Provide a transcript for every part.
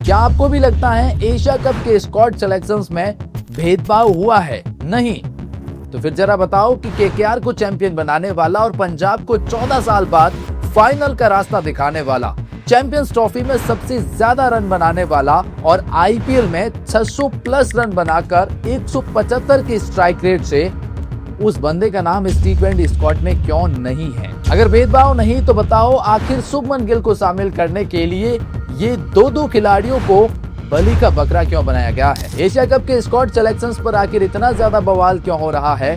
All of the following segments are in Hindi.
क्या आपको भी लगता है एशिया कप के स्क्वाड सिलेक्शंस में भेदभाव हुआ है? नहीं तो फिर जरा बताओ कि केकेआर को चैंपियन बनाने वाला और पंजाब को 14 साल बाद फाइनल का रास्ता दिखाने वाला, चैंपियंस ट्रॉफी में सबसे ज्यादा रन बनाने वाला और आईपीएल में 600 प्लस रन बनाकर 175 की स्ट्राइक रेट से उस बंदे का नाम इस T20 स्क्वाड में क्यों नहीं है? अगर भेदभाव नहीं तो बताओ आखिर शुभमन गिल को शामिल करने के लिए ये दो खिलाड़ियों को बलि का बकरा क्यों बनाया गया है? एशिया कप के स्क्वाड सिलेक्शंस पर आखिर इतना ज्यादा बवाल क्यों हो रहा है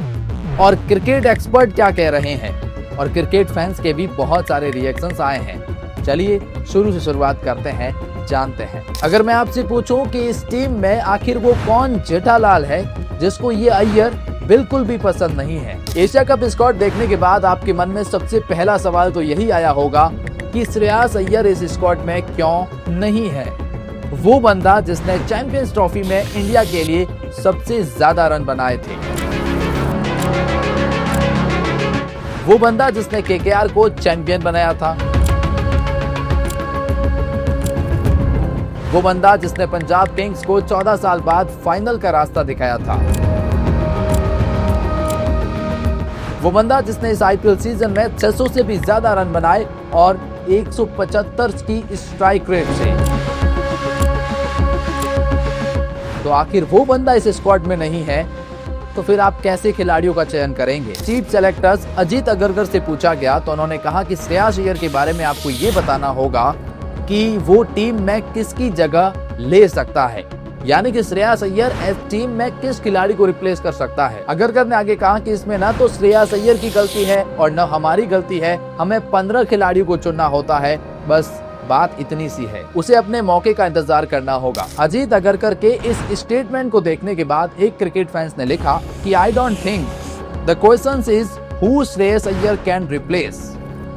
और क्रिकेट एक्सपर्ट क्या कह रहे हैं? और क्रिकेट फैंस के भी बहुत सारे रिएक्शंस आए हैं। चलिए शुरू से शुरुआत करते हैं, जानते हैं। अगर मैं आपसे पूछूं कि इस टीम में आखिर वो कौन जेठालाल है जिसको ये अय्यर बिल्कुल भी पसंद नहीं है? एशिया कप स्क्वाड देखने के बाद आपके मन में सबसे पहला सवाल तो यही आया होगा कि श्रेयस अय्यर इस स्क्वाड में क्यों नहीं है? वो बंदा जिसने चैंपियंस ट्रॉफी में इंडिया के लिए सबसे ज्यादा रन बनाए थे, वो बंदा जिसने केकेआर को चैंपियन बनाया था, वो बंदा जिसने पंजाब किंग्स को 14 साल बाद फाइनल का रास्ता दिखाया था, वो बंदा जिसने इस आईपीएल सीजन में 600 से भी ज्यादा रन बनाए और 175 की स्ट्राइक रेट से। तो आखिर वो बंदा इस स्क्वाड में नहीं है तो फिर आप कैसे खिलाड़ियों का चयन करेंगे? चीफ सेलेक्टर्स अजीत अग्रकर से पूछा गया तो उन्होंने कहा कि श्रेयस अय्यर के बारे में आपको ये बताना होगा कि वो टीम में किसकी जगह ले सकता है, यानी कि श्रेयस अय्यर इस टीम में किस खिलाड़ी को रिप्लेस कर सकता है। अग्रकर ने आगे कहा कि इसमें ना तो श्रेयस अय्यर की गलती है और न हमारी गलती है, हमें 15 खिलाड़ियों को चुनना होता है, बस बात इतनी सी है। उसे अपने मौके का इंतजार करना होगा। अजीत अग्रकर के इस स्टेटमेंट को देखने के बाद एक क्रिकेट फैंस ने लिखा कि I don't think the question is who Shreyas Iyer can replace,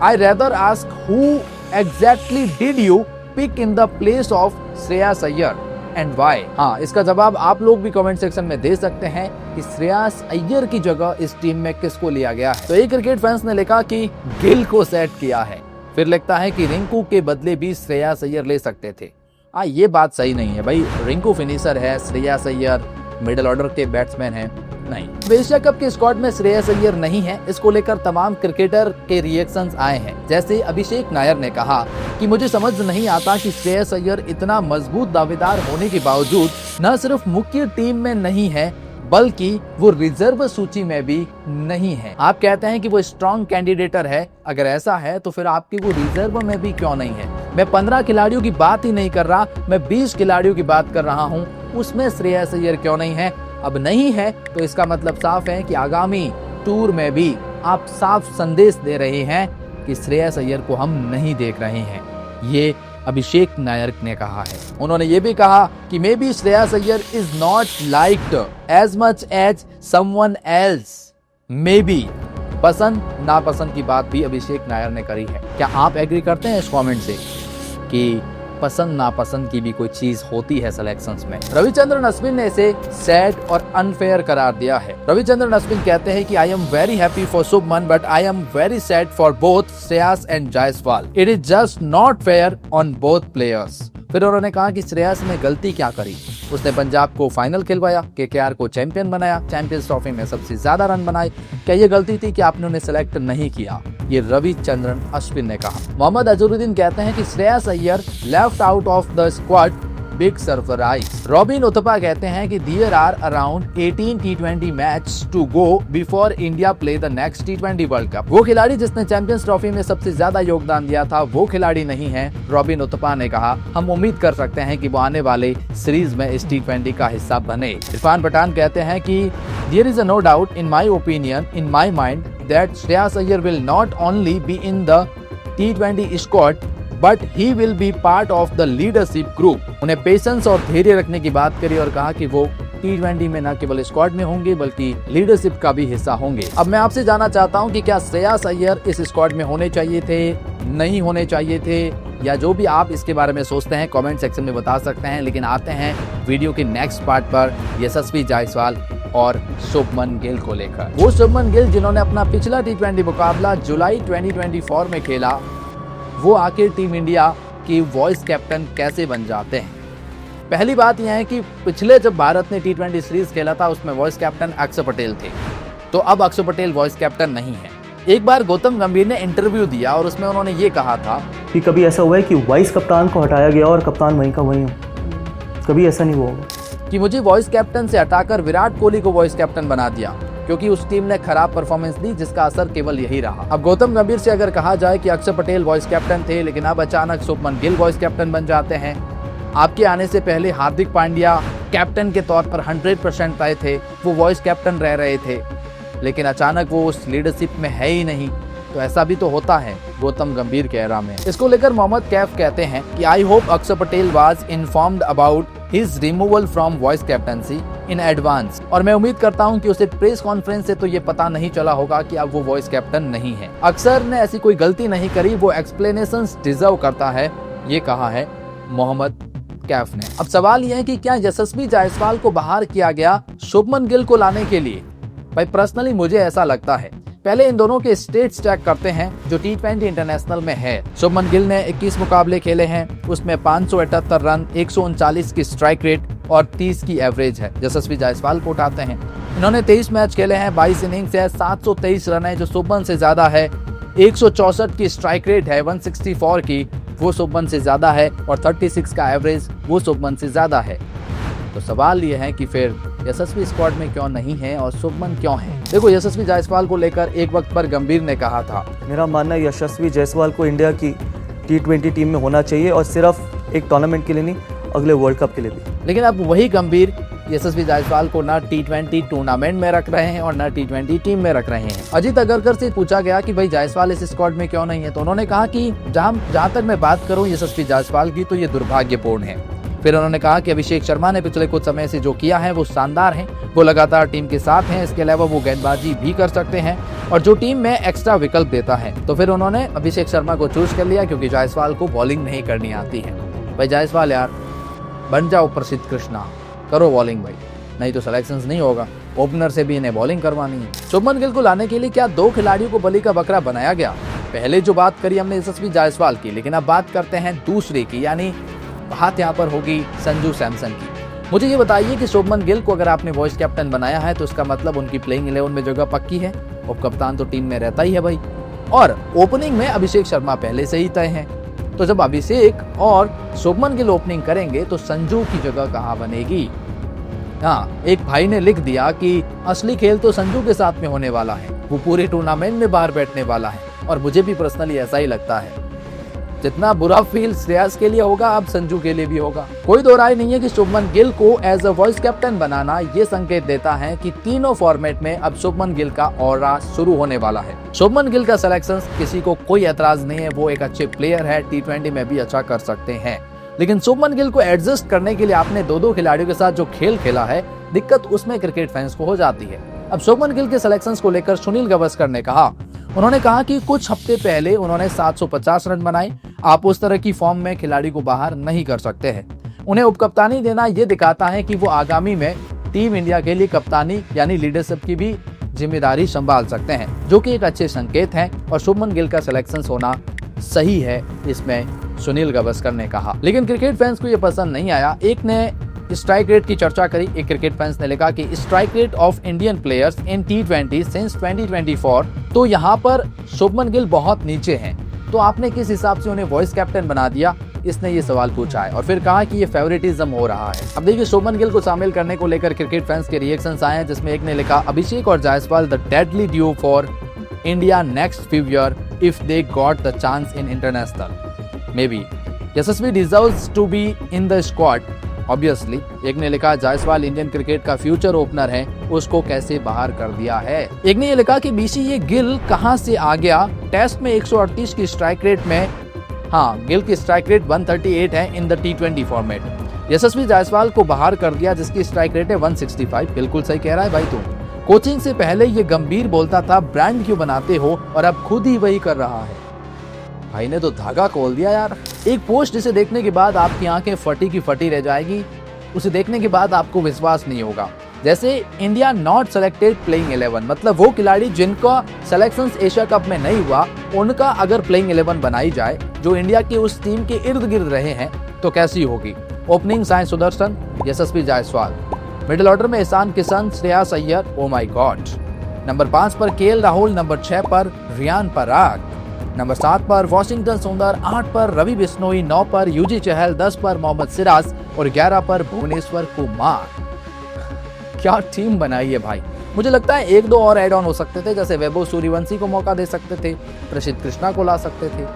I rather ask who exactly did you pick in the place of Shreyas Iyer and why. हाँ, इसका जवाब आप लोग भी कमेंट सेक्शन में दे सकते हैं कि श्रेयस अय्यर की जगह इस टीम में किसको लिया गया है। तो एक क्रिकेट फैंस ने लिखा कि गिल को सेट किया है, फिर लिखता है कि रिंकू के बदले भी श्रेयस अय्यर ले सकते थे। ये बात सही नहीं है भाई, रिंकू फिनिशर है, श्रेयस अय्यर मिडिल ऑर्डर के बैट्समैन है। नहीं, एशिया कप के स्क्वाड में श्रेयस अय्यर नहीं है, इसको लेकर तमाम क्रिकेटर के रिएक्शंस आए हैं। जैसे अभिषेक नायर ने कहा कि मुझे समझ नहीं आता कि श्रेयस अय्यर इतना मजबूत दावेदार होने के बावजूद न सिर्फ मुख्य टीम में नहीं है बल्कि वो रिजर्व सूची में भी नहीं है। आप कहते हैं कि वो स्ट्रॉन्ग कैंडिडेटर है, अगर ऐसा है तो फिर आपकी वो रिजर्व में भी क्यों नहीं है? मैं 15 खिलाड़ियों की बात ही नहीं कर रहा, मैं 20 खिलाड़ियों की बात कर रहा हूँ, उसमें श्रेयस अय्यर क्यों नहीं है? अब नहीं है तो इसका मतलब साफ है कि आगामी टूर में भी आप साफ संदेश दे रहे हैं कि श्रेयस अय्यर को हम नहीं देख रहे हैं। ये अभिषेक नायर ने कहा है। उन्होंने ये भी कहा कि maybe Shreyas Iyer is not liked as much as someone else. Maybe पसंद नापसंद की बात भी अभिषेक नायर ने करी है। क्या आप एग्री करते हैं इस कमेंट से कि पसंद नापसंद की भी कोई चीज होती है सिलेक्शंस में? रविचंद्रन अश्विन ने इसे सैड और अनफेयर करार दिया है। रविचंद्रन अश्विन कहते हैं कि I am very happy for Shubman but I am very sad for both Shreyas and Jaiswal. It is just not fair on both players. फिर उन्होंने कहा कि श्रेयस ने गलती क्या करी? उसने पंजाब को फाइनल खिलवाया, केकेआर को चैंपियन बनाया, चैंपियंस ट्रॉफी में सबसे ज्यादा रन बनाए। क्या ये गलती थी कि आपने उन्हें सिलेक्ट नहीं किया? ये रविचंद्रन अश्विन ने कहा। मोहम्मद अजहरुद्दीन कहते हैं कि Shreyas Iyer left out of the squad, big surprise. Robin Uthappa कहते हैं कि there are around 18 T20 match to go before India play the next T20 world cup. वो खिलाड़ी जिसने चैंपियंस ट्रॉफी में सबसे ज्यादा योगदान दिया था वो खिलाड़ी नहीं है, रॉबिन उथप्पा ने कहा। हम उम्मीद कर सकते हैं कि वो आने वाले सीरीज में इस T20 का हिस्सा बने। इरफान पठान कहते हैं कि there is no doubt in my opinion in my mind that Shreyas Iyer will not only be in the T20 squad but he will be part of the leadership group. उन्हें पेशेंस और धैर्य रखने की बात करी और कहा कि वो T20 में न केवल स्क्वाड में होंगे बल्कि लीडरशिप का भी हिस्सा होंगे। अब मैं आपसे जानना चाहता हूं कि क्या श्रेयस अय्यर इस स्क्वाड में होने चाहिए थे, नहीं होने चाहिए थे, या जो भी आप इसके बारे में सोचते हैं कमेंट सेक्शन में बता सकते हैं। लेकिन आते हैं वीडियो के नेक्स्ट पार्ट पर, यशस्वी जायसवाल और शुभमन गिल को लेकर। वो शुभमन गिल जिन्होंने अपना पिछला T20 मुकाबला जुलाई 2024 में खेला, वो आखिर टीम इंडिया की वॉइस कैप्टन कैसे बन जाते हैं? पहली बात यह है कि पिछले जब भारत ने T20 सीरीज खेला था उसमें वॉइस कैप्टन अक्षर पटेल थे, तो अब अक्षर पटेल वॉइस कैप्टन नहीं है। एक बार गौतम गंभीर ने इंटरव्यू दिया और उसमें उन्होंने ये कहा था कि कभी ऐसा हुआ है कि वाइस कप्तान को हटाया गया और कप्तान वहीं का वहीं हो? कभी ऐसा नहीं हुआ होगा कि मुझे वॉइस कैप्टन से हटाकर विराट कोहली को वॉइस कैप्टन बना दिया क्योंकि उस टीम ने खराब परफॉर्मेंस दी, जिसका असर केवल यही रहा। अब गौतम गंभीर से अगर कहा जाए कि अक्षर पटेल वॉइस कैप्टन थे लेकिन अब अचानक शुभमन गिल वॉइस कैप्टन बन जाते हैं। आपके आने से पहले हार्दिक पांड्या कैप्टन के तौर पर 100% तय थे, वो वॉइस कैप्टन रह रहे थे, लेकिन अचानक वो उस लीडरशिप में है ही नहीं। तो ऐसा भी तो होता है गौतम गंभीर के एरा में। इसको लेकर मोहम्मद कैफ कहते हैं कि आई होप अक्षर Patel was informed about his removal from voice captaincy in advance, और मैं उम्मीद करता हूं कि उसे प्रेस कॉन्फ्रेंस से तो ये पता नहीं चला होगा कि अब वो वॉइस कैप्टन नहीं है। अक्षर ने ऐसी कोई गलती नहीं करी, वो एक्सप्लेनेशंस डिजर्व करता है, ये कहा है मोहम्मद कैफ ने। अब सवाल यह है कि क्या यशस्वी जायसवाल को बाहर किया गया शुभमन गिल को लाने के लिए? भाई पर्सनली मुझे ऐसा लगता है। पहले इन दोनों के स्टेट्स चेक करते हैं जो T20 इंटरनेशनल में है। शुभमन गिल ने 21 मुकाबले खेले हैं, उसमें 578 रन, 139 की स्ट्राइक रेट और 30 की एवरेज है। यशस्वी जायसवाल को उठाते हैं, इन्होंने 23 मैच खेले हैं, 22 इनिंग्स है, 723 रन है जो शुभमन से ज्यादा है, 164 की स्ट्राइक रेट है, 164 की वो शुभमन से ज्यादा है और 36 का एवरेज वो शुभमन से ज्यादा है। तो सवाल ये है कि फिर यशस्वी स्क्वाड में क्यों नहीं है और शुभमन क्यों है? देखो, यशस्वी जायसवाल को लेकर एक वक्त पर गंभीर ने कहा था, मेरा मानना है यशस्वी जायसवाल को इंडिया की T20 टीम में होना चाहिए और सिर्फ एक टूर्नामेंट के लिए नहीं, अगले वर्ल्ड कप के लिए भी। लेकिन अब वही गंभीर यशस्वी जायसवाल को ना T20 टूर्नामेंट में रख रहे हैं और ना T20 टीम में रख रहे हैं। अजीत अगरकर से पूछा गया कि भाई जायसवाल इस स्क्वाड में क्यों नहीं है, तो उन्होंने कहा कि जहां तक मैं बात करूं यशस्वी जायसवाल की, तो ये दुर्भाग्यपूर्ण है। फिर उन्होंने कहा कि अभिषेक शर्मा ने पिछले कुछ समय से जो किया है वो शानदार है, वो लगातार टीम के साथ हैं, इसके अलावा वो गेंदबाजी भी कर सकते हैं और जो टीम में एक्स्ट्रा विकल्प देता है। तो फिर उन्होंने अभिषेक शर्मा को चूज कर लिया क्योंकि जायसवाल को बॉलिंग नहीं करनी आती है। भाई जायसवाल यार बन जाओ प्रसिद्ध कृष्णा, करो बॉलिंग भाई, नहीं तो सिलेक्शंस नहीं होगा। ओपनर से भी इन्हें बॉलिंग करवानी है। शुभमन गिल को लाने के लिए क्या दो खिलाड़ियों को बलि का बकरा बनाया गया? पहले जो बात करी हमने यशस्वी जायसवाल की, लेकिन अब बात करते हैं दूसरे की, यानी बात यहाँ पर होगी संजू सैमसन की। मुझे ये बताइए कि शुभमन गिल को अगर आपने वॉइस कैप्टन बनाया है तो इसका मतलब उनकी प्लेइंग 11 में जगह पक्की है, और कप्तान तो टीम में रहता ही है भाई। और ओपनिंग में अभिषेक शर्मा पहले से ही तय है, तो जब अभिषेक और शुभमन गिल ओपनिंग करेंगे तो संजू की जगह कहाँ बनेगी? हाँ, एक भाई ने लिख दिया कि असली खेल तो संजू के साथ में होने वाला है, वो पूरे टूर्नामेंट में बाहर बैठने वाला है, और मुझे भी पर्सनली ऐसा ही लगता है। जितना बुरा फील श्रेयस के लिए होगा अब संजू के लिए भी होगा। कोई दो राय नहीं है कि शुभमन गिल को एज अ वॉइस कैप्टन बनाना ये संकेत देता है कि तीनों फॉर्मेट में अब शुभमन गिल का ऑरा शुरू होने वाला है। शुभमन गिल का सिलेक्शन किसी को कोई एतराज नहीं है, वो एक अच्छे प्लेयर है, T20 में भी अच्छा कर सकते हैं, लेकिन शुभमन गिल को एडजस्ट करने के लिए आपने दो खिलाड़ियों के साथ जो खेल खेला है, दिक्कत उसमें क्रिकेट फैंस को हो जाती है। अब शुभमन गिल के सिलेक्शंस को लेकर सुनील गावस्कर ने कहा, उन्होंने कहा कि कुछ हफ्ते पहले उन्होंने 750 रन बनाए, आप उस तरह की फॉर्म में खिलाड़ी को बाहर नहीं कर सकते हैं। उन्हें उपकप्तानी देना ये दिखाता है कि वो आगामी में टीम इंडिया के लिए कप्तानी यानी लीडरशिप की भी जिम्मेदारी संभाल सकते हैं, जो कि एक अच्छे संकेत है, और शुभमन गिल का सिलेक्शन होना सही है, इसमें सुनील गावस्कर ने कहा। लेकिन क्रिकेट फैंस को ये पसंद नहीं आया। एक ने स्ट्राइक रेट की चर्चा करी। एक क्रिकेट फैंस ने लिखा कि strike rate of Indian players in T20 since 2024, तो यहाँ पर शुभमन गिल बहुत नीचे हैं, तो आपने किस हिसाब से उन्हें वॉइस कैप्टन बना दिया? इसने ये सवाल पूछा है और फिर कहा कि ये फेवरेटिज्म हो रहा है। अब देखिए, शुभमन गिल को शामिल करने को लेकर क्रिकेट फैंस के रिएक्शंस आए हैं, जिसमें एक ने लिखा, अभिषेक और Jaiswal the deadly duo for India next few year if they got the chance in international, maybe Yashasvi deserves to be in the squad obviously. एक ने लिखा, जायसवाल इंडियन क्रिकेट का फ्यूचर ओपनर है, उसको कैसे बाहर कर दिया है। एक ने ये लिखा कि बीसी ये गिल कहां से आ गया, टेस्ट में 138 की स्ट्राइक रेट में, हाँ गिल की स्ट्राइक रेट 138 है इन द T20 फॉर्मेट। यशस्वी जायसवाल को बाहर कर दिया जिसकी स्ट्राइक रेट है 165। बिल्कुल सही कह रहा है भाई, तुम कोचिंग से पहले ये गंभीर बोलता था ब्रांड क्यों बनाते हो, और अब खुद ही वही कर रहा है। भाई ने तो धागा खोल दिया यार। एक पोस्ट जिसे देखने के बाद आपकी आंखें फटी की फटी रह जाएगी, उसे देखने के बाद आपको विश्वास नहीं होगा। जैसे इंडिया नॉट सेलेक्टेड प्लेइंग 11, मतलब वो खिलाड़ी जिनका सिलेक्शन एशिया कप में नहीं हुआ, उनका अगर प्लेइंग 11 बनाई जाए जो इंडिया की उस टीम के इर्द गिर्द रहे हैं, तो कैसी होगी। Opening Sai Sudarshan, Yashasvi Jaiswal. Middle order में Ishan Kishan, Shreyas Iyer, oh my God. Number 5 पर केएल राहुल, नंबर 6 पर रियान पराग, नंबर 7 पर वॉशिंगटन सुंदर, 8 पर रवि बिश्नोई, 9 पर युजी चहल, 10 पर मोहम्मद सिराज और 11 पर भुवनेश्वर कुमार। क्या टीम बनाई है भाई। मुझे लगता है 1-2 और ऐड ऑन हो सकते थे, जैसे वैभव सूर्यवंशी को मौका दे सकते थे, प्रसिद्ध कृष्णा को ला सकते थे।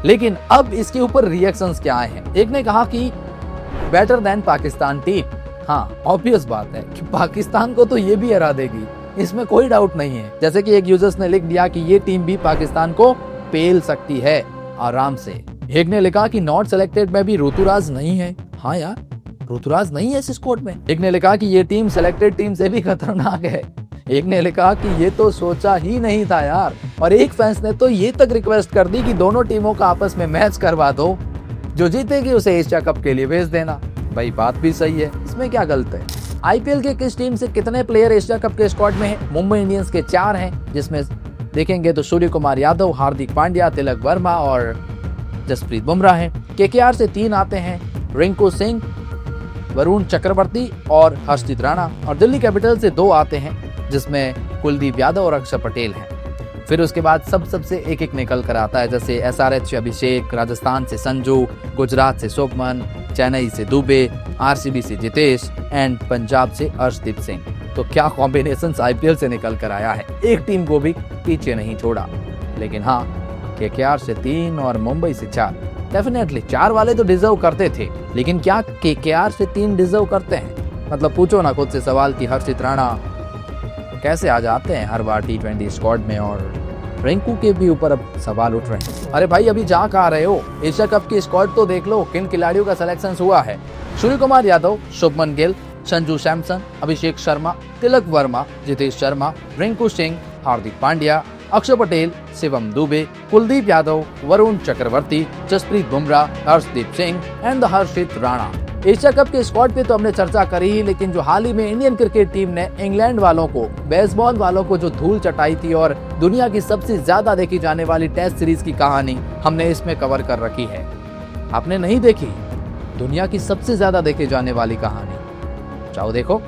लेकिन अब इसके ऊपर रिएक्शंस क्या आए हैं। एक ने कहा कि बेटर देन पाकिस्तान टीम। हाँ, ऑब्वियस बात है कि पाकिस्तान को तो ये भी हरा देगी, इसमें कोई डाउट नहीं है। जैसे कि एक यूजर्स ने लिख दिया कि ये टीम भी पाकिस्तान को पेल सकती है आराम से। एक ने लिखा कि नॉट सिलेक्टेड में भी ऋतुराज नहीं है। हाँ यार, ऋतुराज नहीं है इस स्क्वाड में। एक ने लिखा कि ये टीम सिलेक्टेड टीम से भी खतरनाक है। एक ने लिखा कि ये तो सोचा ही नहीं था यार। और एक फैंस ने तो ये तक रिक्वेस्ट कर दी कि दोनों टीमों का आपस में मैच करवा दो, जो जीतेगी उसे एशिया कप के लिए भेज देना। भाई बात भी सही है, इसमें क्या गलत है। आईपीएल के किस टीम से कितने प्लेयर एशिया कप के स्क्वाड में हैं? मुंबई इंडियंस के 4 हैं, जिसमें देखेंगे तो सूर्य कुमार यादव, हार्दिक पांड्या, तिलक वर्मा और जसप्रीत बुमराह हैं। केकेआर से 3 आते हैं, रिंकू सिंह, वरुण चक्रवर्ती और हर्षदीप राणा। और दिल्ली कैपिटल से 2 आते हैं, जिसमें कुलदीप यादव और अक्षर पटेल हैं। फिर उसके बाद सबसे एक निकल कर आता है, जैसे एसआरएच से अभिषेक, राजस्थान से संजू, गुजरात से शुभमन, चेन्नई से दुबे, आरसीबी से जितेश एंड पंजाब से अर्शदीप सिंह। तो क्या कॉम्बिनेशन आईपीएल से निकल कर आया है, एक टीम को भी पीछे नहीं छोड़ा। लेकिन हाँ, केकेआर से 3 और मुंबई से 4, डेफिनेटली 4 वाले तो डिजर्व करते थे। लेकिन क्या केकेआर से 3 डिजर्व करते हैं? मतलब पूछो ना खुद से सवाल कि हर्षित राणा कैसे आ जाते हैं हर बार T20 स्क्वाड में। और रिंकू के भी ऊपर अब सवाल उठ रहे हैं। अरे भाई, अभी जा कहाँ रहे हो? एशिया कप की स्क्वाड तो देख लो, किन खिलाड़ियों का सिलेक्शन हुआ है। Surya Kumar Yadav, Shubman Gill, Sanju Samson, Abhishek Sharma, Tilak Varma, Jitesh Sharma, Rinku Singh, Hardik Pandya, Axar Patel, Shivam Dube, Kuldeep Yadav, Varun Chakravarthy, Jasprit Bumrah, Harshdeep Singh and Harshit Rana. Asia cup के स्क्वाड पे तो हमने चर्चा करी ही, लेकिन जो हाल ही में इंडियन क्रिकेट टीम ने इंग्लैंड वालों को, बेसबॉल वालों को जो धूल चटाई थी और दुनिया की सबसे ज्यादा देखी जाने वाली टेस्ट सीरीज की कहानी हमने इसमें कवर कर रखी है। आपने नहीं देखी दुनिया की सबसे ज्यादा देखी जाने वाली कहानी? जाओ देखो।